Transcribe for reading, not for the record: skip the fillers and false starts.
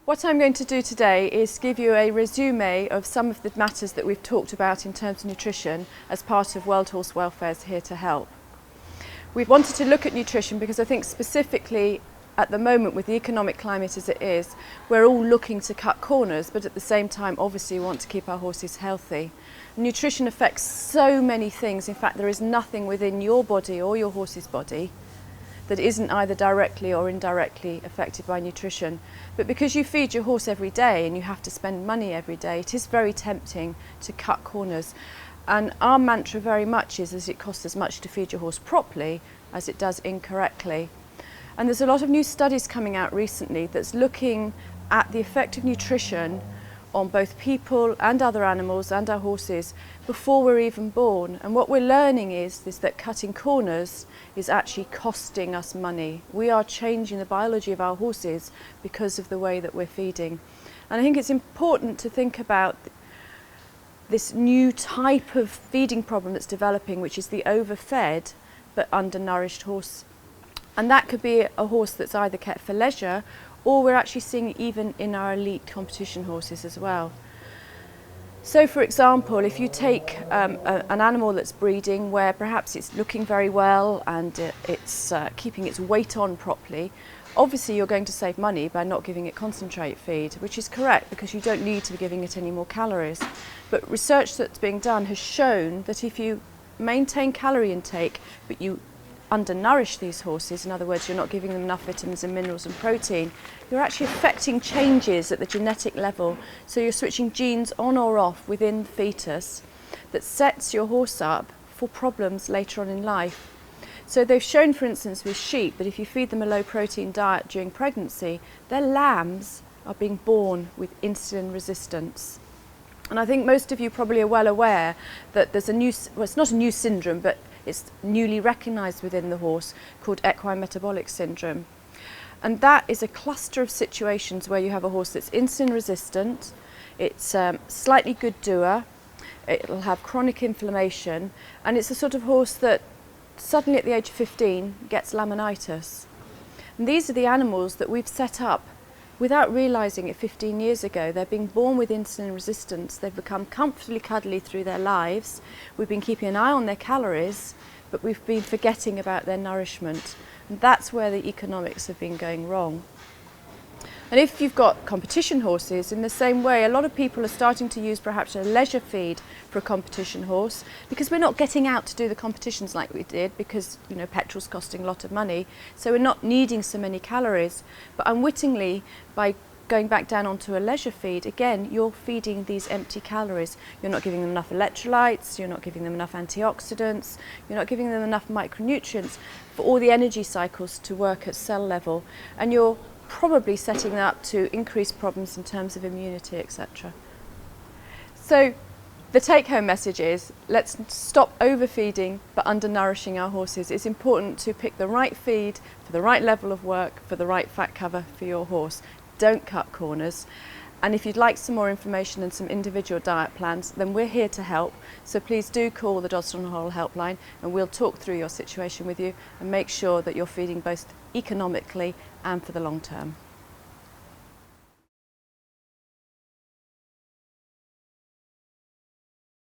What I'm going to do today is give you a resume of some of the matters that we've talked about in terms of nutrition as part of World Horse Welfare's Here to Help. We've wanted to look at nutrition because I think specifically at the moment, with the economic climate as it is, we're all looking to cut corners, but at the same time obviously we want to keep our horses healthy. Nutrition affects so many things. In fact, there is nothing within your body or your horse's body that isn't either directly or indirectly affected by nutrition. But because you feed your horse every day and you have to spend money every day, it is very tempting to cut corners. And our mantra very much is that it costs as much to feed your horse properly as it does incorrectly. And there's a lot of new studies coming out recently that's looking at the effect of nutrition on both people and other animals and our horses before we're even born. And what we're learning is that cutting corners is actually costing us money. We are changing the biology of our horses because of the way that we're feeding. And I think it's important to think about this new type of feeding problem that's developing, which is the overfed but undernourished horse. And that could be a horse that's either kept for leisure, or we're actually seeing it even in our elite competition horses as well. So for example, if you take an animal that's breeding where perhaps it's looking very well and it's keeping its weight on properly, obviously you're going to save money by not giving it concentrate feed, which is correct because you don't need to be giving it any more calories. But research that's being done has shown that if you maintain calorie intake but you undernourish these horses, in other words you're not giving them enough vitamins and minerals and protein, you're actually affecting changes at the genetic level. So you're switching genes on or off within the fetus that sets your horse up for problems later on in life. So they've shown, for instance, with sheep, that if you feed them a low protein diet during pregnancy, their lambs are being born with insulin resistance. And I think most of you probably are well aware that there's a new, well, it's not a new syndrome, but it's newly recognised within the horse called equine metabolic syndrome. And that is a cluster of situations where you have a horse that's insulin resistant, it's slightly good doer, it'll have chronic inflammation, and it's a sort of horse that suddenly at the age of 15 gets laminitis. And these are the animals that we've set up without realising it 15 years ago. They're being born with insulin resistance, they've become comfortably cuddly through their lives, we've been keeping an eye on their calories, but we've been forgetting about their nourishment. And that's where the economics have been going wrong. And if you've got competition horses, in the same way, a lot of people are starting to use perhaps a leisure feed for a competition horse because we're not getting out to do the competitions like we did because, you know, petrol's costing a lot of money. So we're not needing so many calories. But unwittingly, by going back down onto a leisure feed, again, you're feeding these empty calories. You're not giving them enough electrolytes, you're not giving them enough antioxidants, you're not giving them enough micronutrients for all the energy cycles to work at cell level. And you're probably setting up to increase problems in terms of immunity, etc. So the take-home message is, let's stop overfeeding but undernourishing our horses. It's important to pick the right feed for the right level of work, for the right fat cover for your horse. Don't cut corners. And if you'd like some more information and some individual diet plans, then we're here to help. So please do call the Dodson Horrell helpline and we'll talk through your situation with you and make sure that you're feeding both economically and for the long term.